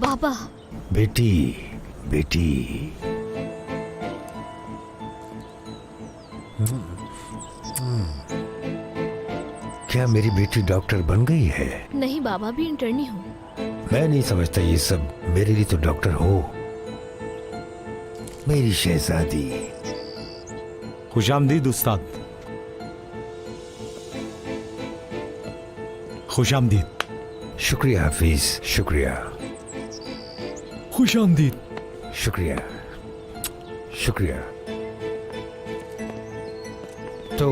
बाबा। बेटी बेटी क्या मेरी बेटी डॉक्टर बन गई है? नहीं बाबा, भी इंटर्नी हूँ। मैं नहीं समझता ये सब, मेरे लिए तो डॉक्टर हो मेरी शहजादी। खुशामदीद उस्ताद। खुशामदीद। शुक्रिया हाफिज, शुक्रिया। खुशामदीद। शुक्रिया शुक्रिया। तो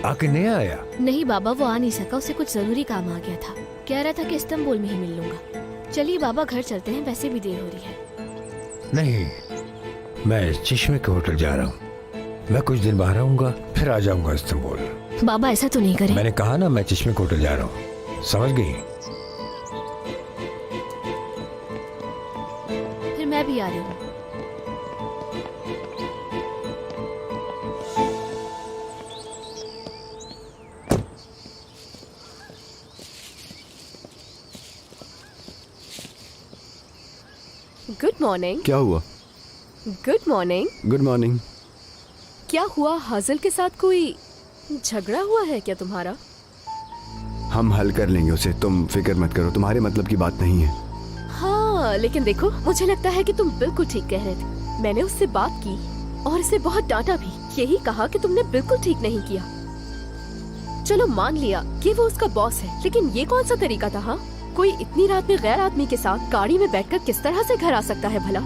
आके नहीं आया? नहीं बाबा, वो आ नहीं सका, उसे कुछ जरूरी काम आ गया था। कह रहा था कि इस्तांबुल में ही मिल लूंगा। चलिए बाबा घर चलते हैं, वैसे भी देर हो रही है। नहीं, मैं चश्मे के होटल जा रहा हूँ। मैं कुछ दिन बाहर आऊंगा, फिर आ जाऊंगा इस्तांबुल। बाबा ऐसा तो नहीं करें। मैंने कहा ना, मैं चश्मे के होटल जा रहा हूँ, समझ गई? फिर मैं भी आ रही हूँ। Good morning. क्या हुआ? Good morning. Good morning. क्या हुआ, हाजिल के साथ कोई झगड़ा हुआ है क्या तुम्हारा? हम हल कर लेंगे उसे, तुम फिक्र मत करो, तुम्हारे मतलब की बात नहीं है। हाँ लेकिन देखो, मुझे लगता है कि तुम बिल्कुल ठीक कह रहे थे। मैंने उससे बात की और इसे बहुत डांटा भी। यही कहा कि तुमने बिल्कुल ठीक नहीं किया। चलो मान लिया कि वो उसका बॉस है, लेकिन ये कौन सा तरीका था? हाँ, कोई इतनी रात में गैर आदमी के साथ गाड़ी में बैठकर किस तरह से घर आ सकता है भला?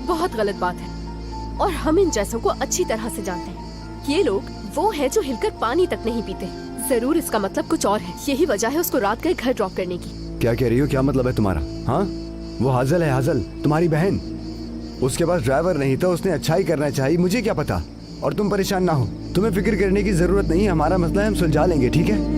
बहुत गलत बात है। और हम इन जैसों को अच्छी तरह से जानते हैं। ये लोग वो हैं जो हिलकर पानी तक नहीं पीते। जरूर इसका मतलब कुछ और है। यही वजह है उसको रात गए घर ड्रॉप करने की। क्या कह रही हो? क्या मतलब है तुम्हारा? हाँ, वो हाजल है, हाजल तुम्हारी बहन। उसके पास ड्राइवर नहीं था, उसने अच्छा ही करना चाहिए, मुझे क्या पता। और तुम परेशान ना हो, तुम्हें फिक्र करने की जरूरत नहीं है। हमारा मसला है, हम सुलझा लेंगे, ठीक है?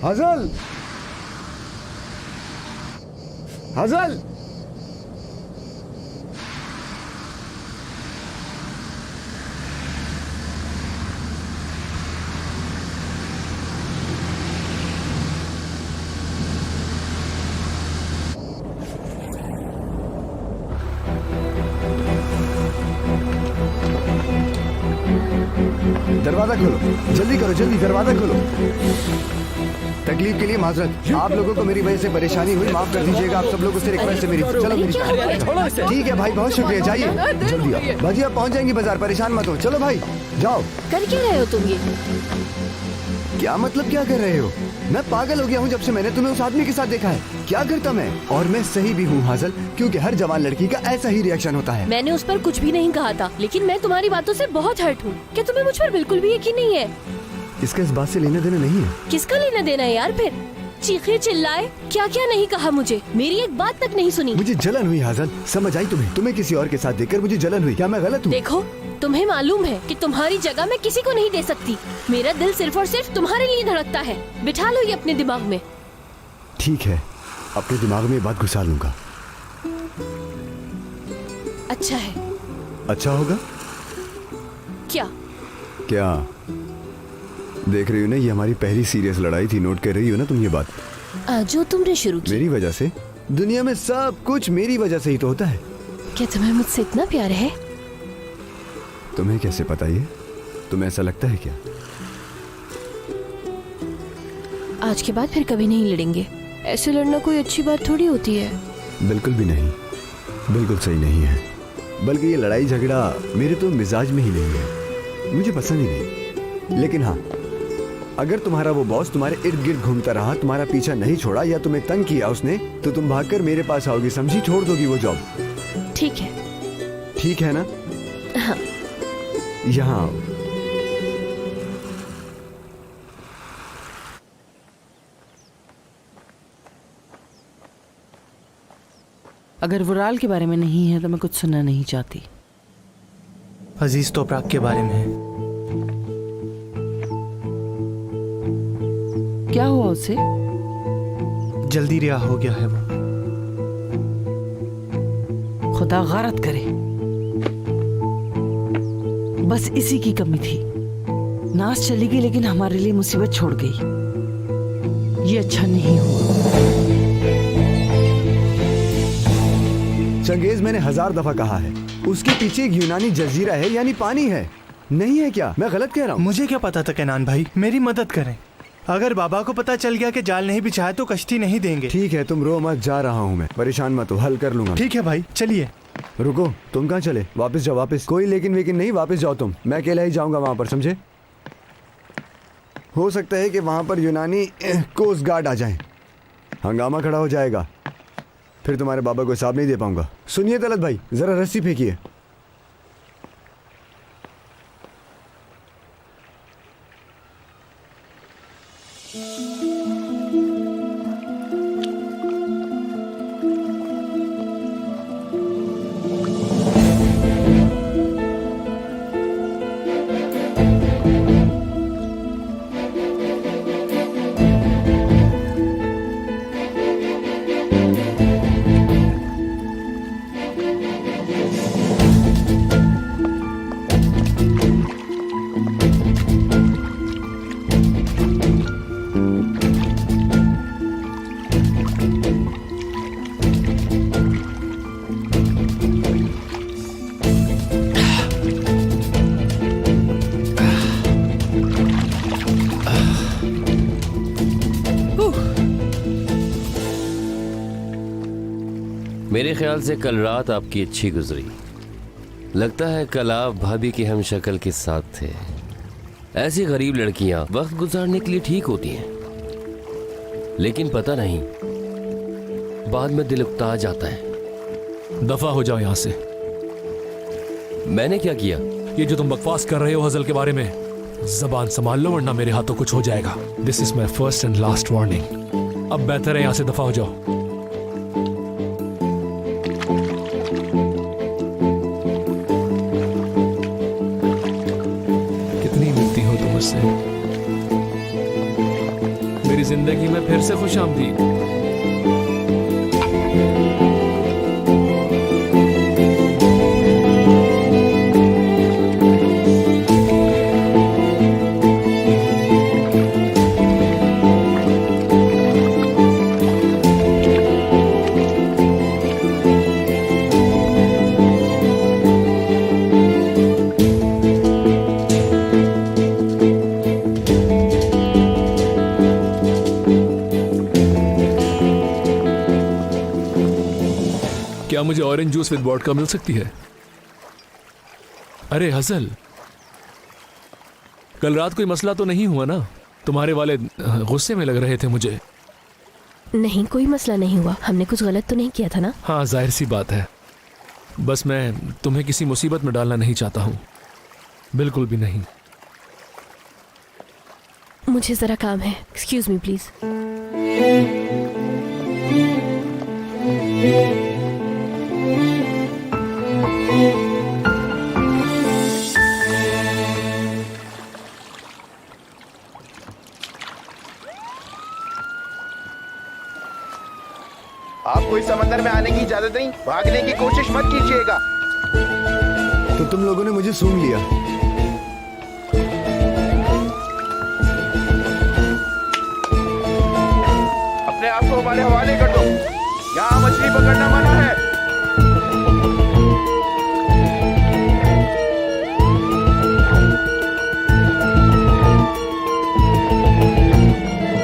हाजल, हाजल, दरवाजा खोलो, जल्दी करो, जल्दी दरवाजा खोलो। तकलीफ के लिए माजरत, आप लोगों को मेरी वजह से परेशानी हुई, माफ कर दीजिएगा। आप सब लोगों से रिक्वेस्ट है मेरी। चलो मेरी, ठीक है भाई, बहुत शुक्रिया, जाइए जल्दी आओ। भाजी आप पहुंच जाएंगे बाजार, परेशान मत हो। चलो भाई जाओ। कर क्या रहे हो तुम ये? क्या मतलब क्या कर रहे हो? मैं पागल हो गया हूँ जब से मैंने तुम्हें उस आदमी के साथ देखा है। क्या करता मैं? और मैं सही भी हूँ हाजल, क्योंकि हर जवान लड़की का ऐसा ही रिएक्शन होता है। मैंने उस पर कुछ भी नहीं कहा था, लेकिन मैं तुम्हारी बातों से बहुत हर्ट हूँ। क्या तुम्हें मुझ पर बिल्कुल भी यकीन नहीं है? इसका इस बात से लेना देना नहीं है। किसका लेना देना है यार? फिर चीखे चिल्लाए, क्या क्या नहीं कहा मुझे, मेरी एक बात तक नहीं सुनी। मुझे जलन हुई हाजल, समझ आई तुम्हें? तुम्हें किसी और के साथ देखकर मुझे जलन हुई। क्या मैं गलत हूँ? देखो, तुम्हें मालूम है कि तुम्हारी जगह मैं किसी को नहीं दे सकती। मेरा दिल सिर्फ और सिर्फ तुम्हारे लिए धड़कता है। बिठा लो ये अपने दिमाग में। ठीक है, अपने दिमाग में ये बात घुसा लूंगा। अच्छा है। अच्छा होगा क्या? क्या देख रही हो ना, ये हमारी पहली सीरियस लड़ाई थी। नोट कर रही हो ना तुम ये बात? जो तुमने शुरू की। मेरी वजह से? दुनिया में सब कुछ मेरी वजह से ही तो होता है। क्या तुम्हें मुझसे इतना प्यार है? तुम्हें कैसे पता ये? तुम्हें ऐसा लगता है क्या? आज के बाद फिर कभी नहीं लड़ेंगे। ऐसे लड़ना कोई अच्छी बात थोड़ी होती है। बिल्कुल भी नहीं, बिल्कुल सही नहीं है। बल्कि ये लड़ाई झगड़ा मेरे तो मिजाज में ही नहीं है, मुझे पसंद ही नहीं। लेकिन हाँ, अगर तुम्हारा वो बॉस तुम्हारे इर्द गिर्द घूमता रहा, तुम्हारा पीछा नहीं छोड़ा या तुम्हें तंग किया उसने, तो तुम भागकर मेरे पास आओगी, समझी? छोड़ दोगी वो जॉब। ठीक है। ठीक है ना? हाँ। यहाँ आओ। अगर वुराल के बारे में नहीं है तो मैं कुछ सुनना नहीं चाहती। अजीज तोपराक के बारे में है। क्या हुआ उसे? जल्दी रिहा हो गया है वो। खुदा गारत करे, बस इसी की कमी थी। नाज चली गई लेकिन हमारे लिए मुसीबत छोड़ गई। ये अच्छा नहीं हुआ। चंगेज, मैंने 1000 दफा कहा है, उसके पीछे एक यूनानी जजीरा है, यानी पानी है। नहीं है क्या? मैं गलत कह रहा हूँ? मुझे क्या पता था केनान भाई, मेरी मदद करें। अगर बाबा को पता चल गया कि जाल नहीं बिछाया तो कश्ती नहीं देंगे। ठीक है, तुम रो मत, जा रहा हूँ मैं, परेशान मत हो, हल कर लूंगा। ठीक है भाई, चलिए। रुको, तुम कहाँ चले? वापस जाओ, वापस। कोई लेकिन वेकिन नहीं, वापस जाओ तुम। मैं अकेला ही जाऊंगा वहां पर, समझे? हो सकता है कि वहां पर यूनानी कोस्ट गार्ड आ जाए, हंगामा खड़ा हो जाएगा, फिर तुम्हारे बाबा को हिसाब नहीं दे पाऊंगा। सुनिए तलत भाई, जरा रस्सी फेंकिए। मेरे ख्याल से कल रात आपकी अच्छी गुजरी। लगता है कल आप भाभी के हम शक्ल के साथ थे। ऐसी गरीब लड़कियां वक्त गुजारने के लिए ठीक होती हैं, लेकिन पता नहीं बाद में दिल उकता जाता है। दफा हो जाओ यहाँ से। मैंने क्या किया? ये जो तुम बकवास कर रहे हो हजल के बारे में, जबान संभाल लो वरना मेरे हाथों कुछ हो जाएगा। This is my first and last warning. अब बेहतर है यहाँ से दफा हो जाओ। मेरी जिंदगी में फिर से खुश आमदीद। क्या मुझे ऑरेंज जूस विद वोडका मिल सकती है? अरे हसल, कल रात कोई मसला तो नहीं हुआ ना? तुम्हारे वाले गुस्से में लग रहे थे मुझे। नहीं, कोई मसला नहीं हुआ। हमने कुछ गलत तो नहीं किया था ना? हाँ, जाहिर सी बात है। बस मैं तुम्हें किसी मुसीबत में डालना नहीं चाहता हूं, बिल्कुल भी नहीं। मुझे जरा काम है। Excuse me please. आपको इस समंदर में आने की इजाजत नहीं, भागने की कोशिश मत कीजिएगा। तो तुम लोगों ने मुझे सूंघ लिया। अपने आप को हमारे हवाले कर दो, यहाँ मछली पकड़ना मना है।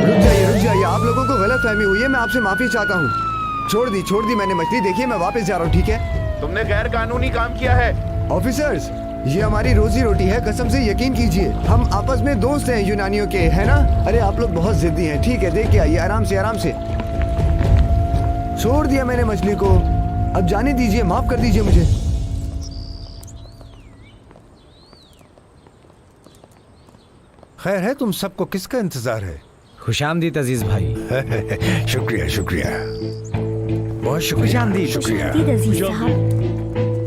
रुक जाइए, आप लोगों को गलतफहमी हुई है, मैं आपसे माफी चाहता हूँ। छोड़ दी मैंने मछली। देखिए मैं वापस जा रहा हूँ, ठीक है? तुमने गैर कानूनी काम किया है। ऑफिसर्स, ये हमारी रोजी रोटी है, कसम से यकीन कीजिए। हम आपस में दोस्त हैं यूनानियों के, है ना? अरे आप लोग बहुत जिद्दी हैं। ठीक है, देख के आइए, आराम से आराम से। छोड़ दिया मैंने मछली को, अब जाने दीजिए, माफ कर दीजिए मुझे। खैर है, तुम सबको किसका इंतजार है? खुशामदीद अजीज भाई। शुक्रिया शुक्रिया, बहुत शुक्रिया। शुक्रिया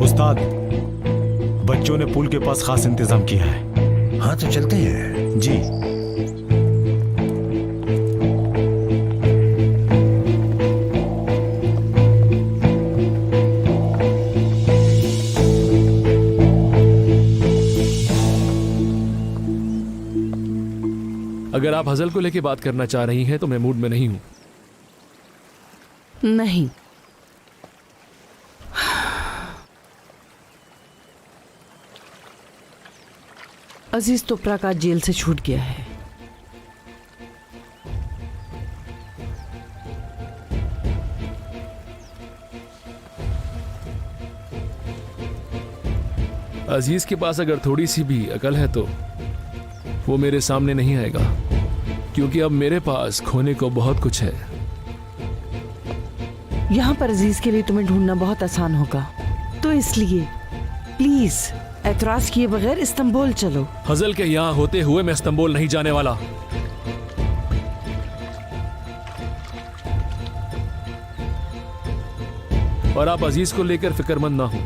उस्ताद, बच्चों ने पुल के पास खास इंतजाम किया है। हाँ तो चलते हैं। जी। अगर आप हजल को लेके बात करना चाह रही हैं तो मैं मूड में नहीं हूं। नहीं, अजीज तो प्रकाश जेल से छूट गया है। अजीज के पास अगर थोड़ी सी भी अकल है तो वो मेरे सामने नहीं आएगा, क्योंकि अब मेरे पास खोने को बहुत कुछ है। यहाँ पर अजीज के लिए तुम्हें ढूंढना बहुत आसान होगा, तो इसलिए प्लीज एतराज किए बगैर इस्तांबुल चलो। हजल के यहाँ होते हुए मैं इस्तांबुल नहीं जाने वाला। और आप अजीज को लेकर फिक्रमंद ना हो।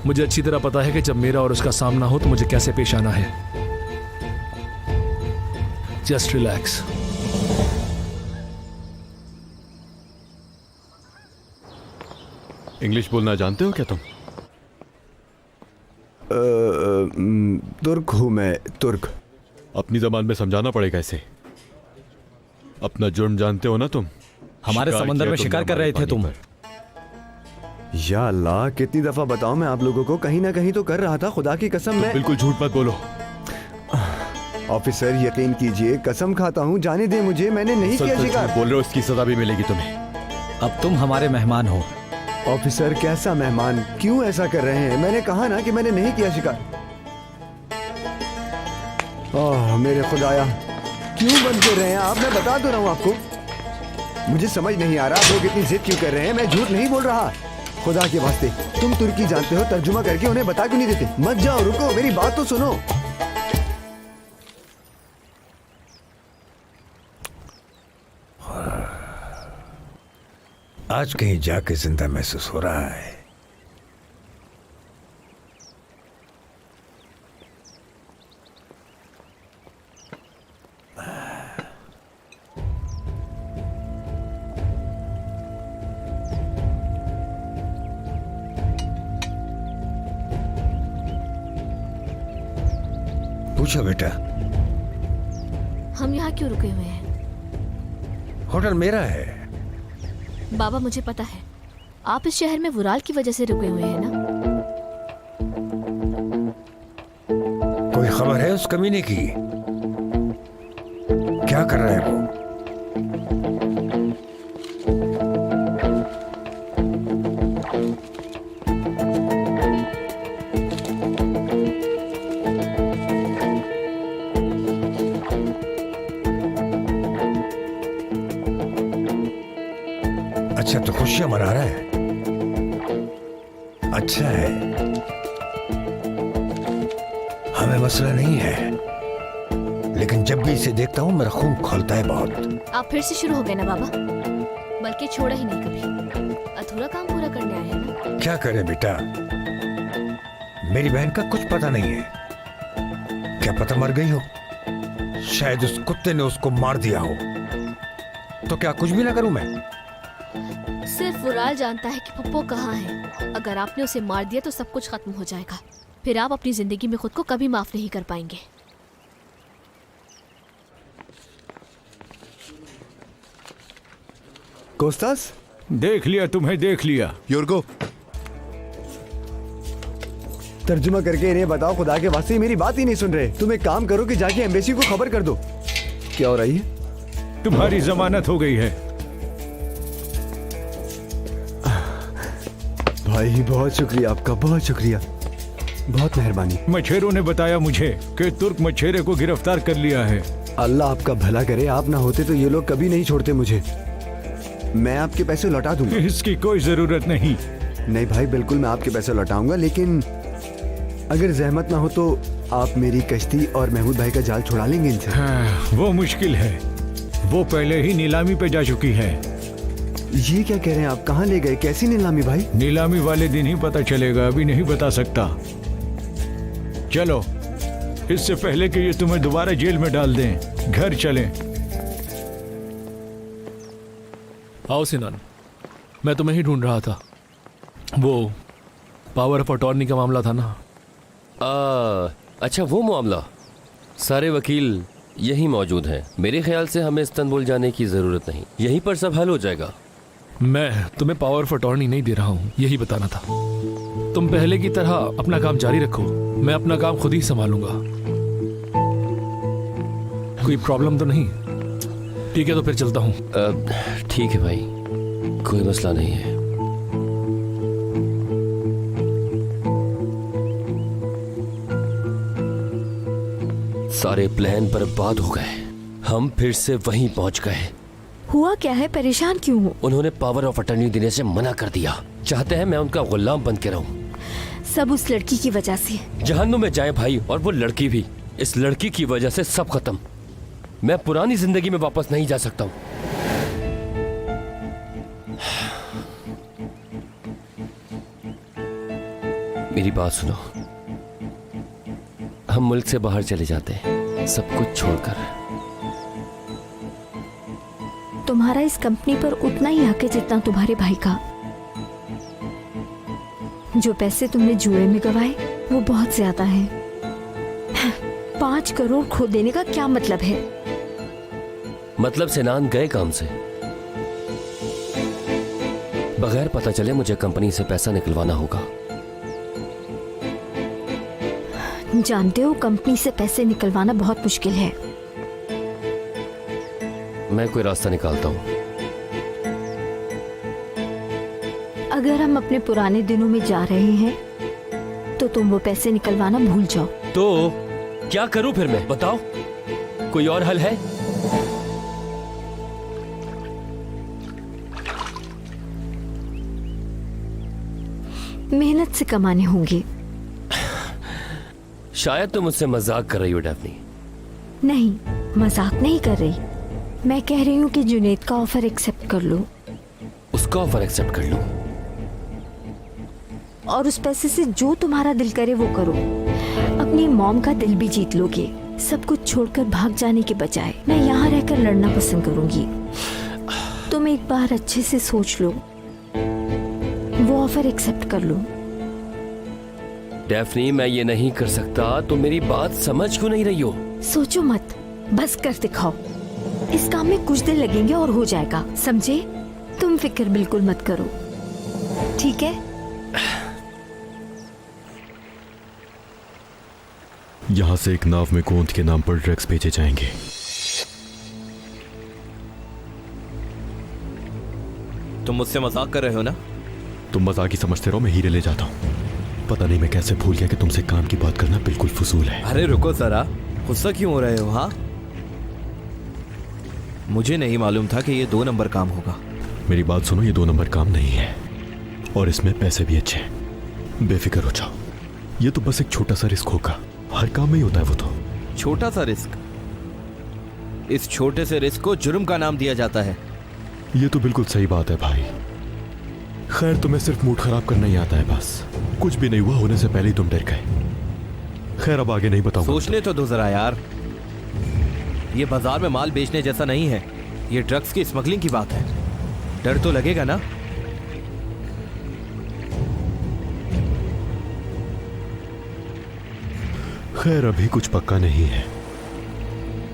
मुझे अच्छी तरह पता है कि जब मेरा और उसका सामना हो तो मुझे कैसे पेश आना है। Just relax. इंग्लिश बोलना जानते हो क्या तुम? तुर्क हूँ मैं, तुर्क। अपनी जबान में समझाना पड़ेगा इसे। अपना जुर्म जानते हो ना तुम? हमारे समंदर में शिकार कर रहे थे तुम। या अल्लाह, कितनी दफा बताऊं मैं आप लोगों को, कहीं ना कहीं तो कर रहा था, खुदा की कसम। मैं बिल्कुल झूठ मत बोलो। ऑफिसर यकीन कीजिए, कसम खाता हूँ, जाने दे मुझे, मैंने नहीं किया शिकार। बोल रहे हो, इसकी सजा भी मिलेगी तुम्हें। अब तुम हमारे मेहमान हो। ऑफिसर कैसा मेहमान? क्यों ऐसा कर रहे हैं? मैंने कहा ना कि मैंने नहीं किया शिकार। ओह मेरे खुदाया, क्यों बंद कर रहे हैं आप? मैं बता तो रहा हूँ आपको। मुझे समझ नहीं आ रहा आप लोग इतनी जिद क्यों कर रहे हैं। मैं झूठ नहीं बोल रहा, खुदा के वास्ते। तुम तुर्की जानते हो, तर्जुमा करके उन्हें बता क्यों नहीं देते? मत जाओ, रुको, मेरी बात तो सुनो। आज कहीं जाके जिंदा महसूस हो रहा है। पूछो बेटा। हम यहाँ क्यों रुके हुए हैं? होटल मेरा है। बाबा मुझे पता है, आप इस शहर में वुराल की वजह से रुके हुए हैं ना? कोई खबर है उस कमीने की? क्या कर रहा है वो? अच्छा तो खुशियां मना रहा है। अच्छा है, हमें मसला नहीं है, लेकिन जब भी इसे देखता हूं मेरा खून खौलता है बहुत। आप फिर से शुरू हो गए ना बाबा? बल्कि छोड़ा ही नहीं कभी। अधूरा काम पूरा करने आए हैं ना? क्या करे बेटा, मेरी बहन का कुछ पता नहीं है। क्या पता मर गई हो, शायद उस कुत्ते ने उसको मार दिया हो। तो क्या कुछ भी ना करूं मैं? सिर्फ वुराल जानता है कि पप्पो कहाँ है। अगर आपने उसे मार दिया तो सब कुछ खत्म हो जाएगा। फिर आप अपनी जिंदगी में खुद को कभी माफ नहीं कर पाएंगे। कोस्तास, देख लिया, तुम्हें देख लिया। योर्गो, तर्जुमा करके इन्हें बताओ, खुदा के वास्ते मेरी बात ही नहीं सुन रहे। तुम एक काम करो कि जाके एम्बेसी को खबर कर दो। क्या हो रही है? तुम्हारी जमानत हो गई है। भाई बहुत शुक्रिया आपका, बहुत शुक्रिया, बहुत मेहरबानी। मछेरों ने बताया मुझे कि तुर्क मछेरे को गिरफ्तार कर लिया है। अल्लाह आपका भला करे, आप ना होते तो ये लोग कभी नहीं छोड़ते मुझे। मैं आपके पैसे लौटा दूंगा। इसकी कोई जरूरत नहीं। नहीं भाई, बिल्कुल मैं आपके पैसे लौटाऊंगा, लेकिन अगर जहमत ना हो तो आप मेरी कश्ती और महमूद भाई का जाल छुड़ा लेंगे इनसे। हाँ, वो मुश्किल है, वो पहले ही नीलामी पे जा चुकी है। ये क्या कह रहे हैं आप? कहाँ ले गए? कैसी नीलामी भाई? नीलामी वाले दिन ही पता चलेगा, अभी नहीं बता सकता। चलो, इससे पहले कि ये तुम्हें दोबारा जेल में डाल दें, घर चलें। आओ सिनान, मैं तुम्हें ही ढूंढ रहा था। वो पावर ऑफ अटॉर्नी का मामला था ना? अच्छा वो मामला। सारे वकील यही मौजूद हैं। मेरे ख्याल से हमें इस्तांबुल जाने की जरूरत नहीं, यहीं पर सब हल हो जाएगा। मैं तुम्हें पावर ऑफ अटॉर्नी नहीं दे रहा हूँ, यही बताना था। तुम पहले की तरह अपना काम जारी रखो, मैं अपना काम खुद ही संभालूंगा। कोई प्रॉब्लम तो नहीं? ठीक है, तो फिर चलता हूँ। ठीक है भाई, कोई मसला नहीं है। सारे प्लान बर्बाद हो गए, हम फिर से वहीं पहुंच गए। हुआ क्या है? परेशान क्यों हो? उन्होंने पावर ऑफ अटर्नी देने से मना कर दिया। चाहते हैं मैं उनका गुलाम बन के रहूं। सब उस लड़की की वजह से। जहन्नुम में जाए भाई, और वो लड़की भी। इस लड़की की वजह से सब खत्म। मैं पुरानी जिंदगी में वापस नहीं जा सकता हूं। मेरी बात सुनो, हम मुल्क से बाहर चले जाते हैं, सब कुछ छोड़कर। तुम्हारा इस कंपनी पर उतना ही हक है जितना तुम्हारे भाई का। जो पैसे तुमने जुए में गवाए वो बहुत ज्यादा है। 5 करोड़ खो देने का क्या मतलब है? मतलब सिनान गए काम से, बगैर पता चले मुझे कंपनी से पैसा निकलवाना होगा। जानते हो, कंपनी से पैसे निकलवाना बहुत मुश्किल है। मैं कोई रास्ता निकालता हूँ। अगर हम अपने पुराने दिनों में जा रहे हैं तो तुम वो पैसे निकलवाना भूल जाओ। तो क्या करूं फिर मैं? बताओ, कोई और हल है? मेहनत से कमाने होंगे। शायद तुम मुझसे मजाक कर रही हो डैफ्नी। नहीं, मजाक नहीं कर रही। मैं कह रही हूँ कि जुनैद का ऑफर एक्सेप्ट कर लो। उसका ऑफर एक्सेप्ट कर लो और उस पैसे से जो तुम्हारा दिल करे वो करो। अपनी मॉम का दिल भी जीत लोगे। सब कुछ छोड़कर भाग जाने के बजाय मैं यहाँ रहकर लड़ना पसंद करूंगी। तुम एक बार अच्छे से सोच लो, वो ऑफर एक्सेप्ट कर लो। डेफनी, मैं ये नहीं कर सकता। तुम मेरी बात समझ क्यों नहीं रही हो? सोचो मत, बस कर दिखाओ। इस काम में कुछ दिन लगेंगे और हो जाएगा, समझे? तुम फिक्र बिल्कुल मत करो, ठीक है? यहाँ से एक नाव में गोंद के नाम पर ड्रग्स भेजे जाएंगे। तुम मुझसे मजाक कर रहे हो ना? तुम मजाक ही समझते रहो, मैं हीरे ले जाता हूँ। पता नहीं मैं कैसे भूल गया कि तुमसे काम की बात करना बिल्कुल फजूल है। अरे रुको जरा, गुस्सा क्यों हो रहे हो? हाँ, मुझे नहीं मालूम था कि ये 2 नंबर काम होगा। मेरी बात सुनो, ये 2 नंबर काम नहीं है और इसमें पैसे भी अच्छे हैं। बेफिक्र हो जाओ, ये तो बस एक छोटा सा रिस्क होगा। हर काम में ही होता है वो तो। छोटा सा रिस्क? इस छोटे से रिस्क को जुर्म का नाम दिया जाता है। ये तो बिल्कुल सही बात है भाई। खैर, तुम्हें सिर्फ मूड खराब करना ही आता है बस। कुछ भी नहीं हुआ, होने से पहले ही तुम डर गए। खैर, अब आगे नहीं बताऊंगा। सोचने तो दो जरा यार, ये बाजार में माल बेचने जैसा नहीं है, ये ड्रग्स की स्मगलिंग की बात है। डर तो लगेगा ना? खैर, अभी कुछ पक्का नहीं है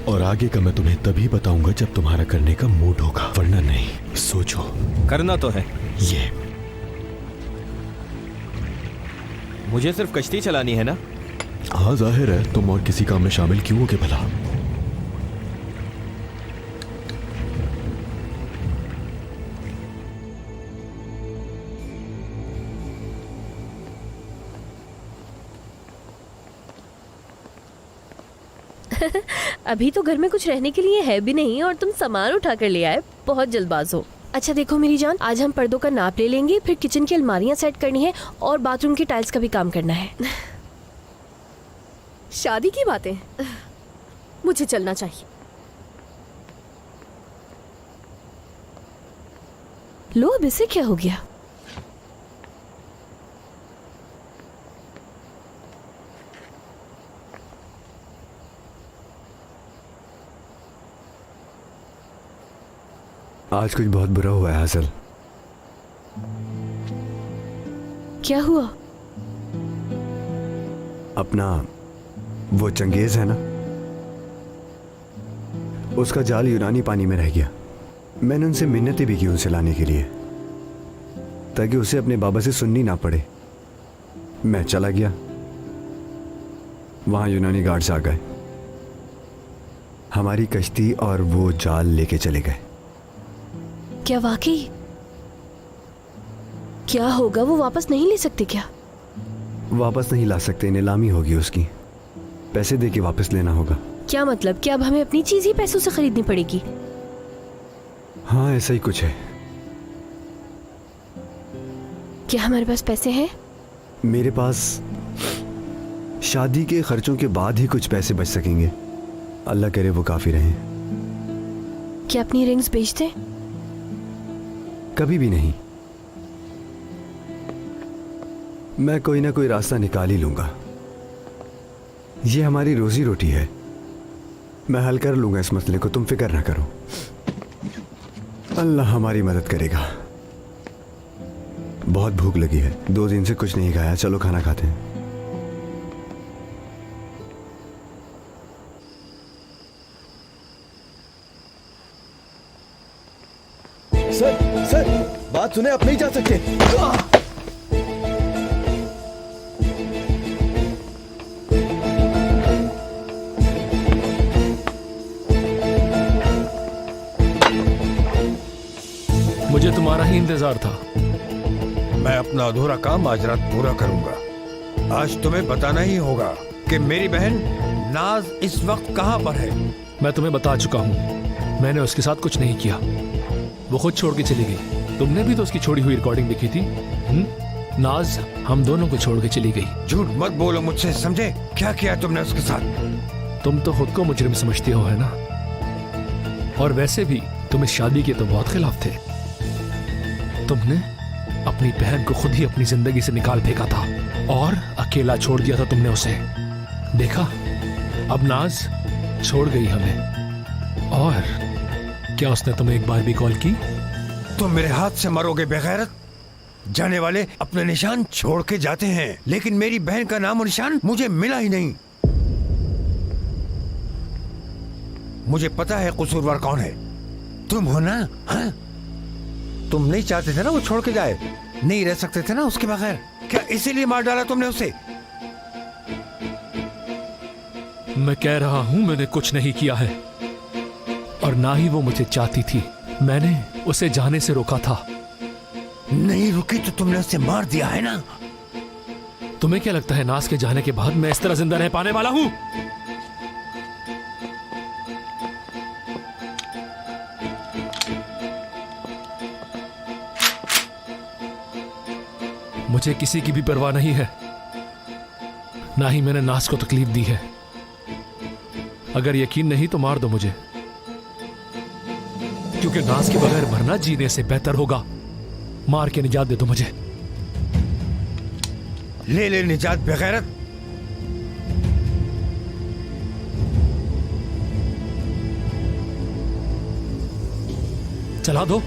और आगे का मैं तुम्हें तभी बताऊंगा जब तुम्हारा करने का मूड होगा, वरना नहीं। सोचो। करना तो है। ये मुझे सिर्फ कश्ती चलानी है ना? हाँ, जाहिर है। तुम और किसी काम में शामिल क्यों हो के भला? अभी तो घर में कुछ रहने के लिए है भी नहीं और तुम सामान उठा कर ले आए। बहुत जल्दबाज हो। अच्छा देखो मेरी जान, आज हम पर्दों का नाप ले लेंगे, फिर किचन की अलमारियां सेट करनी है और बाथरूम की टाइल्स का भी काम करना है। शादी की बातें? मुझे चलना चाहिए। लो, अब इसे क्या हो गया? आज कुछ बहुत बुरा हुआ है हासिल। क्या हुआ? अपना वो चंगेज है ना, उसका जाल यूनानी पानी में रह गया। मैंने उनसे मिन्नतें भी की उसे लाने के लिए, ताकि उसे अपने बाबा से सुननी ना पड़े। मैं चला गया, वहां यूनानी गार्ड्स आ गए, हमारी कश्ती और वो जाल लेके चले गए। क्या वाकई? क्या होगा? वो वापस नहीं ले सकते क्या? वापस नहीं ला सकते, नीलामी होगी उसकी, पैसे दे के वापस लेना होगा। क्या मतलब? क्या अब हमें अपनी चीज ही पैसों से खरीदनी पड़ेगी? हाँ, ऐसा ही कुछ है। क्या हमारे पास पैसे हैं? मेरे पास शादी के खर्चों के बाद ही कुछ पैसे बच सकेंगे। अल्लाह करे वो काफी रहे। क्या अपनी रिंग्स बेच दें? कभी भी नहीं। मैं कोई ना कोई रास्ता निकाल ही लूंगा। ये हमारी रोजी रोटी है। मैं हल कर लूंगा इस मसले को, तुम फिक्र ना करो। अल्लाह हमारी मदद करेगा। बहुत भूख लगी है, 2 दिन से कुछ नहीं खाया। चलो खाना खाते हैं। सर, बात सुने, आप नहीं जा सकते। मुझे तुम्हारा ही इंतजार था। मैं अपना अधूरा काम आज रात पूरा करूंगा। आज तुम्हें बताना ही होगा कि मेरी बहन नाज इस वक्त कहां पर है। मैं तुम्हें बता चुका हूँ, मैंने उसके साथ कुछ नहीं किया। वो खुद छोड़ के चली गई। तुमने भी तो उसकी छोड़ी हुई रिकॉर्डिंग देखी थी। नाज हम दोनों को छोड़ के चली गई। झूठ मत बोलो मुझसे, समझे? क्या किया तुमने उसके साथ? तुम तो खुद को मुजरिम समझते हो, है ना? और वैसे भी तुम इस शादी के तो बहुत खिलाफ थे। तुमने अपनी बहन को खुद ही अपनी जिंदगी से निकाल फेंका था और अकेला छोड़ दिया था तुमने उसे। देखा, अब नाज छोड़ गई हमें। और क्या उसने तुम्हें एक बार भी कॉल की? तुम मेरे हाथ से मरोगे बेगैरत। जाने वाले अपने निशान छोड़ के जाते हैं, लेकिन मेरी बहन का नाम और निशान मुझे मिला ही नहीं। मुझे पता है कसूरवार कौन है, तुम हो ना? हाँ? तुम नहीं चाहते थे ना वो छोड़ के जाए, नहीं रह सकते थे ना उसके बगैर? क्या इसीलिए मार डाला तुमने उसे? मैं कह रहा हूं मैंने कुछ नहीं किया है, और ना ही वो मुझे चाहती थी। मैंने उसे जाने से रोका था। नहीं रुकी तो तुमने उसे मार दिया है ना? तुम्हें क्या लगता है नाज के जाने के बाद मैं इस तरह जिंदा रह पाने वाला हूं? मुझे किसी की भी परवाह नहीं है, ना ही मैंने नाज को तकलीफ दी है। अगर यकीन नहीं तो मार दो मुझे, क्योंकि नाज के बगैर मरना जीने से बेहतर होगा। मार के निजात दे दो मुझे। ले निजात बेगैरत। चला दो,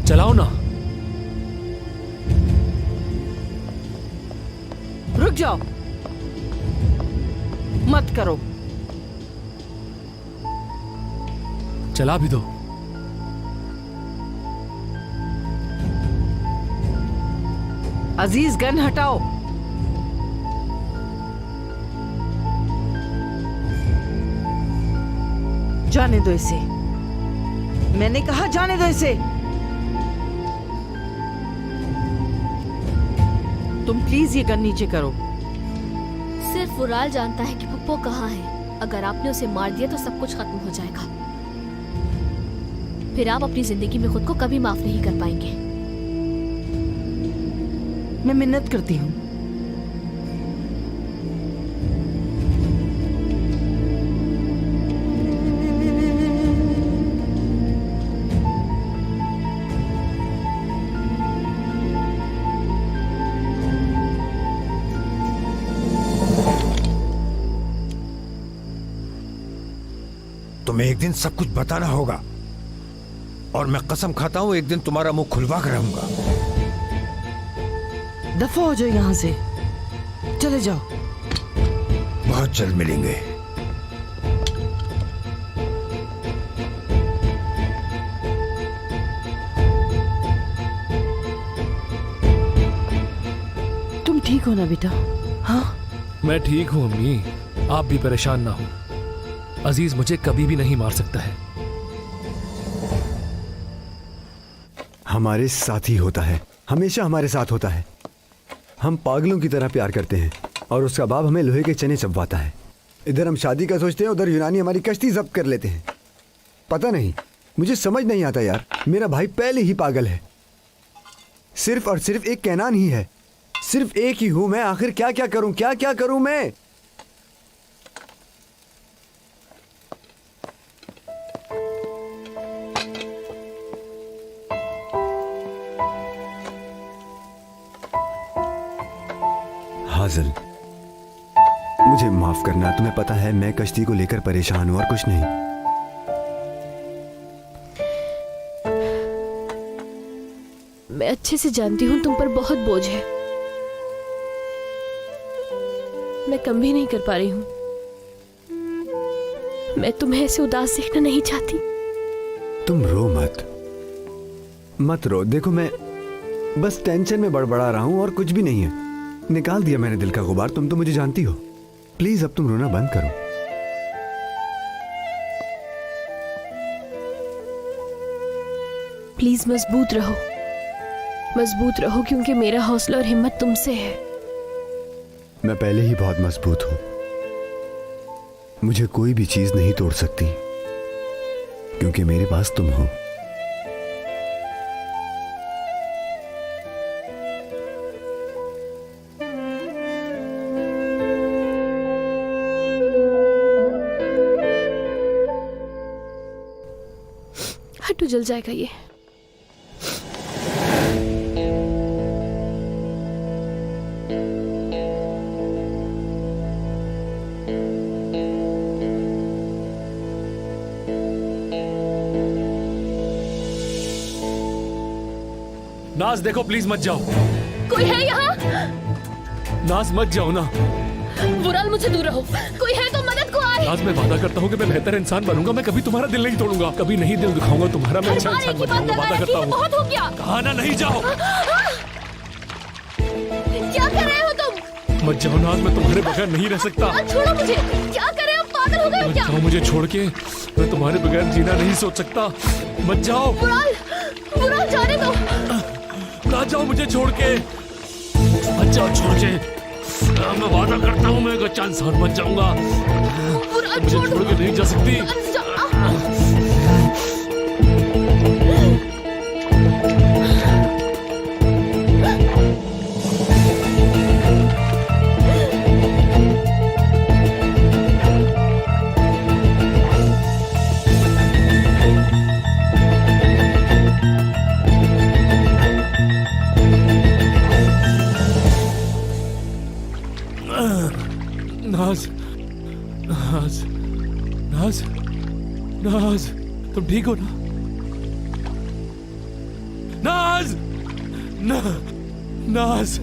चलाओ ना। रुक जाओ, मत करो। चला भी दो। अजीज गन हटाओ। जाने दो इसे, मैंने कहा जाने दो इसे। तुम प्लीज ये गन नीचे करो। सिर्फ उराल जानता है कि पप्पो कहाँ है। अगर आपने उसे मार दिया तो सब कुछ खत्म हो जाएगा, फिर आप अपनी जिंदगी में खुद को कभी माफ नहीं कर पाएंगे। मैं मिन्नत करती हूँ, तुम्हें एक दिन सब कुछ बताना होगा, और मैं कसम खाता हूं एक दिन तुम्हारा मुंह खुलवा कर रहूंगा। दफा हो जाओ यहां से, चले जाओ। बहुत जल्द मिलेंगे। तुम ठीक हो ना बेटा? हाँ, मैं ठीक हूं अम्मी, आप भी परेशान ना हो। अजीज मुझे कभी भी नहीं मार सकता है। हमारे साथ ही होता है, हमेशा हमारे साथ होता है। हम पागलों की तरह प्यार करते हैं और उसका बाप हमें लोहे के चने चबवाता है। इधर हम शादी का सोचते हैं, उधर यूनानी हमारी कश्ती जब्त कर लेते हैं। पता नहीं, मुझे समझ नहीं आता यार। मेरा भाई पहले ही पागल है। सिर्फ और सिर्फ एक कैनान ही है, सिर्फ एक ही हूं मैं। आखिर क्या क्या करूं, क्या क्या करूं मैं? हाजिल, मुझे माफ करना। तुम्हें पता है मैं कश्ती को लेकर परेशान हूं और कुछ नहीं। मैं अच्छे से जानती हूँ तुम पर बहुत बोझ है। मैं कम भी नहीं कर पा रही हूँ। मैं तुम्हें ऐसे उदास देखना नहीं चाहती। तुम रो मत, मत रो। देखो मैं बस टेंशन में बड़बड़ा रहा हूं और कुछ भी नहीं है। निकाल दिया मैंने दिल का गुबार। तुम तो मुझे जानती हो। प्लीज अब तुम रोना बंद करो। प्लीज मजबूत रहो, मजबूत रहो, क्योंकि मेरा हौसला और हिम्मत तुमसे है। मैं पहले ही बहुत मजबूत हूं। मुझे कोई भी चीज नहीं तोड़ सकती, क्योंकि मेरे पास तुम हो। हटो, जल जाएगा ये। नाज देखो प्लीज मत जाओ। कोई है यहाँ? नाज मत जाओ ना। बुराल मुझे दूर रहो, कोई है तो मदद को आए। नाज मैं वादा करता हूँ कि मैं बेहतर इंसान बनूंगा, मैं कभी तुम्हारा दिल नहीं तोड़ूंगा, कभी नहीं दिल दुखाऊंगा तुम्हारा, मैं अच्छा इंसान बनूंगा, वादा करता हूँ। बहुत हो गया। कहा ना नहीं जाओ। क्या कर रहे हो तुम? मत जाओ नाज, मैं तुम्हारे बगैर नहीं रह सकता। छोड़ो मुझे, क्या कर रहे हो? पागल हो गए हो क्या? मत जाओ मुझे छोड़ के, मैं तुम्हारे बगैर जीना नहीं सोच सकता। मत जाओ। बुराल जाने दो। ना जाओ मुझे छोड़ के, मत जाओ छोड़ के। मैं वादा करता हूँ मैं एक अच्छा इंसान बन जाऊंगा। मुझे छोड़ के नहीं जा सकती। नाज, नाज, नाज, नाज, तुम ठीक हो ना? नाज, नाज, नाज,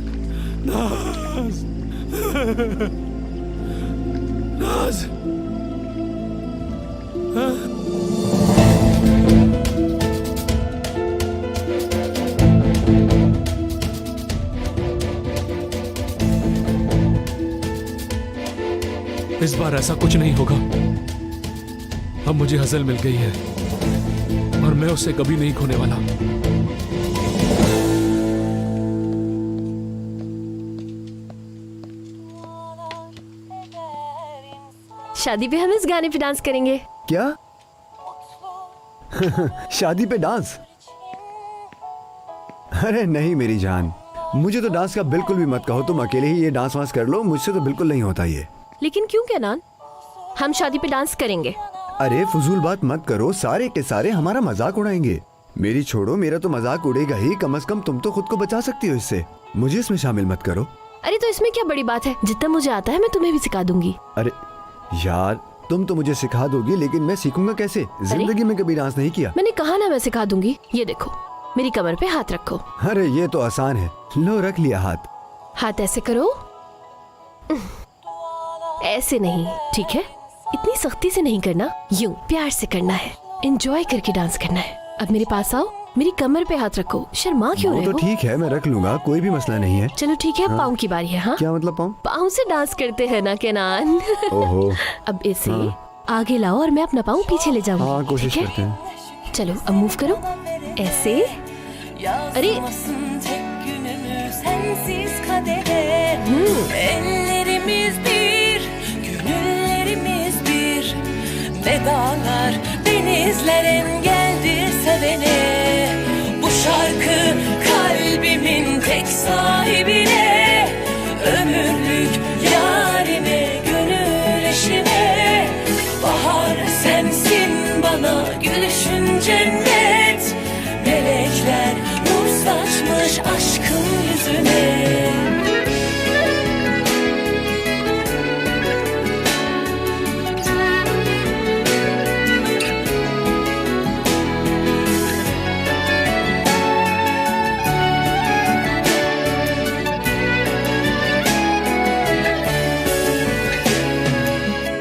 नाज, इस बार ऐसा कुछ नहीं होगा। अब मुझे हज़ल मिल गई है और मैं उससे कभी नहीं खोने वाला। शादी पे हम इस गाने पे डांस करेंगे। क्या? शादी पे डांस? अरे नहीं मेरी जान, मुझे तो डांस का बिल्कुल भी मत कहो। तुम अकेले ही ये डांस वांस कर लो, मुझसे तो बिल्कुल नहीं होता ये। लेकिन क्यों कैनान, हम शादी पे डांस करेंगे। अरे फजूल बात मत करो, सारे के सारे हमारा मजाक उड़ाएंगे। मेरी छोड़ो, मेरा तो मजाक उड़ेगा ही, कम से कम तुम तो खुद को बचा सकती हो इससे। मुझे इसमें शामिल मत करो। अरे तो इसमें क्या बड़ी बात है, जितना मुझे आता है मैं तुम्हें भी सिखा दूंगी। अरे यार, तुम तो मुझे सिखा दोगी, लेकिन मैं सीखूंगा कैसे? जिंदगी में कभी डांस नहीं किया। मैंने कहा ना मैं सिखा दूंगी। ये देखो, मेरी कमर पे हाथ रखो। अरे ये तो आसान है, लो रख लिया हाथ। हाथ ऐसे करो, ऐसे नहीं, ठीक है? इतनी सख्ती से नहीं करना, यूं प्यार से करना है, एंजॉय करके डांस करना है। अब मेरे पास आओ, मेरी कमर पे हाथ रखो। शर्मा क्यों रहे हो? तो ठीक है, मैं रख लूंगा, कोई भी मसला नहीं है। चलो ठीक है, हाँ। पाँव की बारी है। हाँ क्या मतलब पाँव? पाँव से डांस करते हैं ना कैनान। ओहो। अब इसे हाँ। आगे लाओ और मैं अपना पाँव पीछे ले जाऊंगी। हाँ कोशिश ठीक है? करते हैं। चलो अब मूव करो ऐसे। अरे ellerimiz bir, gönüllerimiz bir. Ne dağlar, denizler engeldir sevene. Bu şarkı kalbimin tek sahibine, ömürlük yarime, gönül eşine. Bahar sensin bana, gülüşün cennet. Melekler nur saçmış aşkın yüzüne.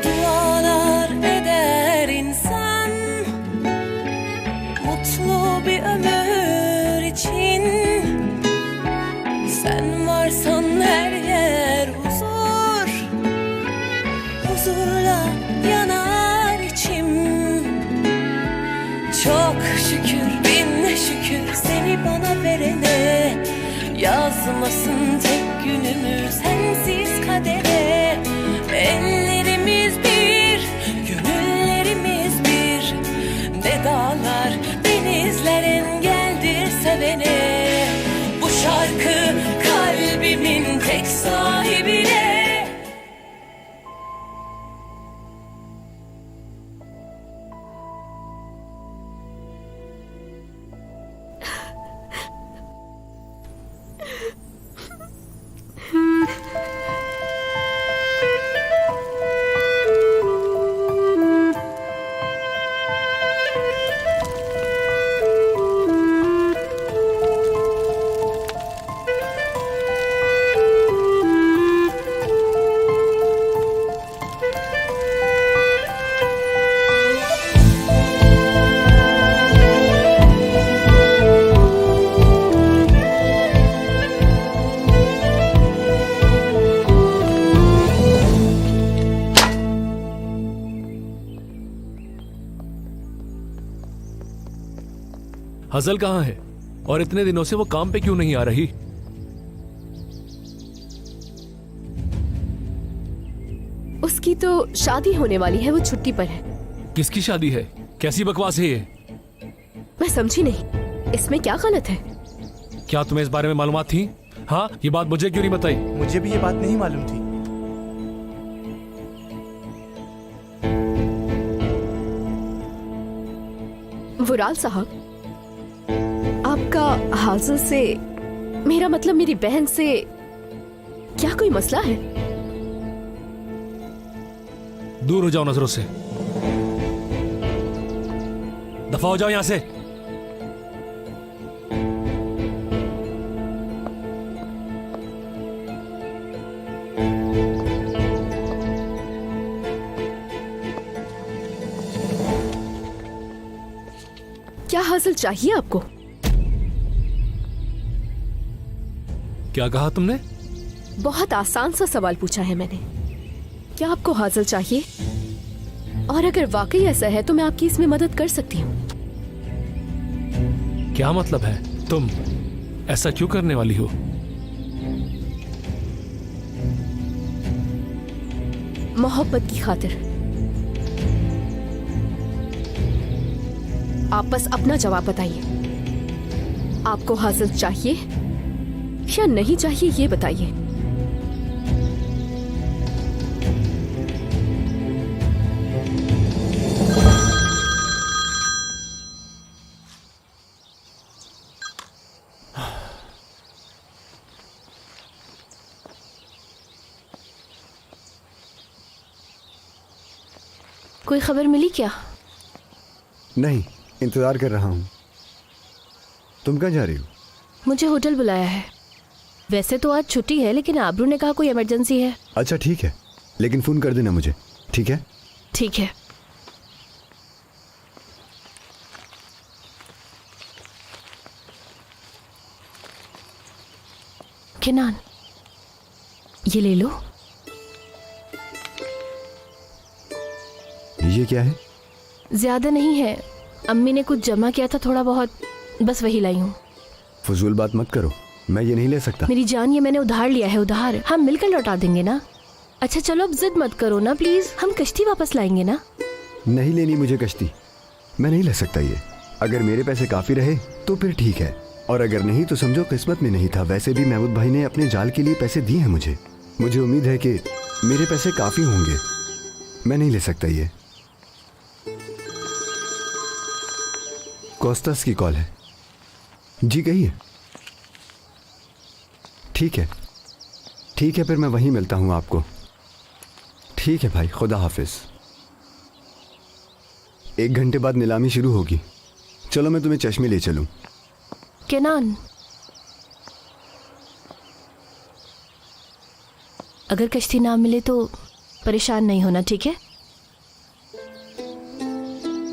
Dualar eder insan, mutlu bir ömür için. Sen varsan her yer huzur, huzurla yanar içim. Çok şükür, bin şükür seni bana verene. Yazmasın tek günümü sensiz kadere. Ellerimiz bir, gönüllerimiz bir. Ne dağlar, denizler engeldir sevene. Bu şarkı kalbimin tek sahibine. हजल कहाँ है और इतने दिनों से वो काम पे क्यों नहीं आ रही? उसकी तो शादी होने वाली है, वो छुट्टी पर है। किसकी शादी है? कैसी बकवास है ये? मैं समझी नहीं, इसमें क्या गलत है? क्या तुम्हें इस बारे में मालूमात थी? हाँ, ये बात मुझे क्यों नहीं बताई? मुझे भी ये बात नहीं मालूम थी। वुराल साहब, आपका हाजिर से, मेरा मतलब मेरी बहन से क्या कोई मसला है? दूर हो जाओ नजरों से, दफा हो जाओ यहां से। क्या हासिल चाहिए आपको? क्या कहा तुमने? बहुत आसान सा सवाल पूछा है मैंने। क्या आपको हासिल चाहिए? और अगर वाकई ऐसा है तो मैं आपकी इसमें मदद कर सकती हूँ। क्या मतलब है? तुम ऐसा क्यों करने वाली हो? मोहब्बत की खातिर। आप बस अपना जवाब बताइए। आपको हासिल चाहिए या नहीं चाहिए, ये बताइए। कोई खबर मिली क्या? नहीं, इंतजार कर रहा हूं। तुम कहाँ जा रही हो? मुझे होटल बुलाया है। वैसे तो आज छुट्टी है, लेकिन आबरू ने कहा कोई इमरजेंसी है। अच्छा ठीक है, लेकिन फोन कर देना मुझे, ठीक है? ठीक है। किनान, ये ले लो। ये क्या है? ज्यादा नहीं है, अम्मी ने कुछ जमा किया था थोड़ा बहुत, बस वही लाई हूँ। फजूल बात मत करो, मैं ये नहीं ले सकता। मेरी जान, ये मैंने उधार लिया है, उधार। हम मिलकर लौटा देंगे ना? अच्छा चलो अब जिद मत करो ना प्लीज, हम कश्ती वापस लाएंगे ना? नहीं लेनी मुझे कश्ती, मैं नहीं ले सकता ये। अगर मेरे पैसे काफी रहे तो फिर ठीक है, और अगर नहीं तो समझो किस्मत में नहीं था। वैसे भी महमूद भाई ने अपने जाल के लिए पैसे दिए हैं मुझे उम्मीद है कि मेरे पैसे काफी होंगे। मैं नहीं ले सकता ये। कोस्टस की कॉल है। जी कहिए। ठीक है ठीक है, फिर मैं वहीं मिलता हूं आपको। ठीक है भाई, खुदा हाफिज। 1 घंटे बाद नीलामी शुरू होगी। चलो मैं तुम्हें चश्मे ले चलूं। केनान, अगर कश्ती ना मिले तो परेशान नहीं होना, ठीक है?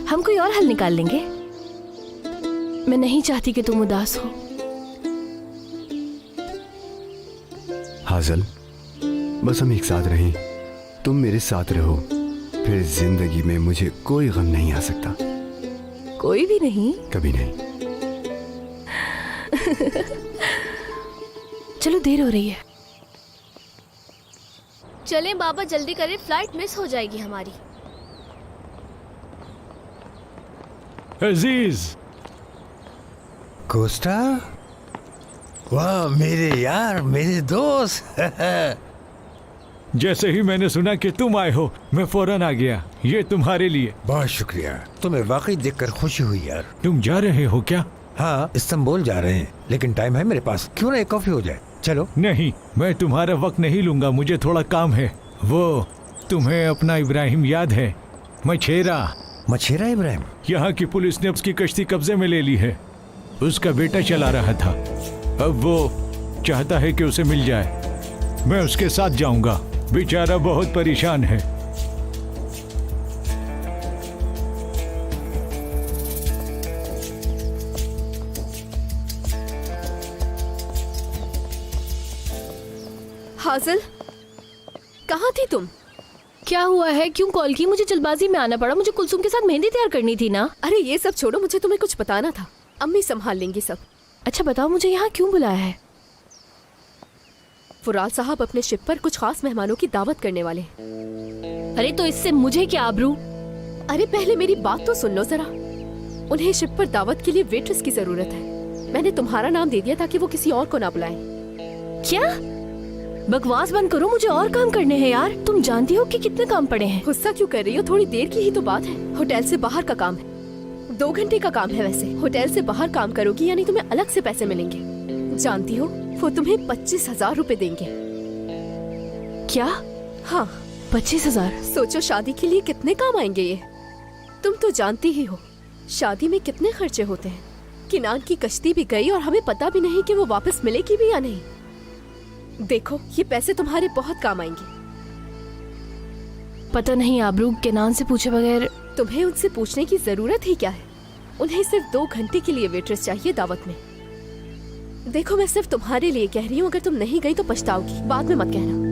हम कोई और हल निकाल लेंगे। मैं नहीं चाहती कि तुम उदास हो। हाजल, बस हम एक साथ रहें, तुम मेरे साथ रहो, फिर जिंदगी में मुझे कोई गम नहीं आ सकता। कोई भी नहीं? कभी नहीं। चलो देर हो रही है। चलें बाबा, जल्दी करें, फ्लाइट मिस हो जाएगी हमारी। अजीज, कोस्टा, वाह मेरे यार, मेरे दोस्त। जैसे ही मैंने सुना कि तुम आए हो, मैं फौरन आ गया। ये तुम्हारे लिए। बहुत शुक्रिया, तुम्हें वाकई देखकर खुशी हुई यार। तुम जा रहे हो क्या? हाँ, इस्तांबुल जा रहे हैं, लेकिन टाइम है मेरे पास। क्यों ना एक कॉफी हो जाए? चलो। नहीं, मैं तुम्हारा वक्त नहीं लूंगा, मुझे थोड़ा काम है। वो तुम्हें अपना इब्राहिम याद है? मछेरा इब्राहिम? यहाँ की पुलिस ने उसकी कश्ती कब्जे में ले ली है। उसका बेटा चला रहा था, अब वो चाहता है कि उसे मिल जाए। मैं उसके साथ जाऊंगा, बेचारा बहुत परेशान है। हासिल, कहाँ थी तुम? क्या हुआ है? क्यों कॉल की? मुझे जल्दबाजी में आना पड़ा, मुझे कुलसुम के साथ मेहंदी तैयार करनी थी ना। अरे ये सब छोड़ो, मुझे तुम्हें कुछ बताना था। अम्मी संभाल लेंगी सब। अच्छा बताओ मुझे यहाँ क्यों बुलाया है? फुराल साहब अपने शिप पर कुछ खास मेहमानों की दावत करने वाले हैं। अरे तो इससे मुझे क्या आबरू? अरे पहले मेरी बात तो सुन लो जरा। उन्हें शिप पर दावत के लिए वेट्रेस की जरूरत है। मैंने तुम्हारा नाम दे दिया ताकि वो किसी और को ना बुलाएं। क्या? बकवास बंद करो, मुझे और काम करने हैं यार। तुम जानती हो कि कितने काम पड़े हैं। गुस्सा क्यों कर रही हो? थोड़ी देर की ही तो बात है। होटल से बाहर का काम है, 2 घंटे का काम है। वैसे होटल से बाहर काम करोगी यानी तुम्हें अलग से पैसे मिलेंगे। जानती हो वो तुम्हें 25,000 रुपए देंगे। क्या? हाँ 25,000। सोचो शादी के लिए कितने काम आएंगे ये। तुम तो जानती ही हो शादी में कितने खर्चे होते हैं। किनान की कश्ती भी गई और हमें पता भी नहीं कि वो वापस मिलेगी भी या नहीं। देखो ये पैसे तुम्हारे बहुत काम आएंगे। पता नहीं आबरू, किनान से पूछे बगैर। तुम्हें उनसे पूछने की जरूरत ही क्या है? उन्हें सिर्फ 2 घंटे के लिए वेट्रेस चाहिए दावत में। देखो मैं सिर्फ तुम्हारे लिए कह रही हूँ, अगर तुम नहीं गई तो पछताओगी। बाद में मत कहना।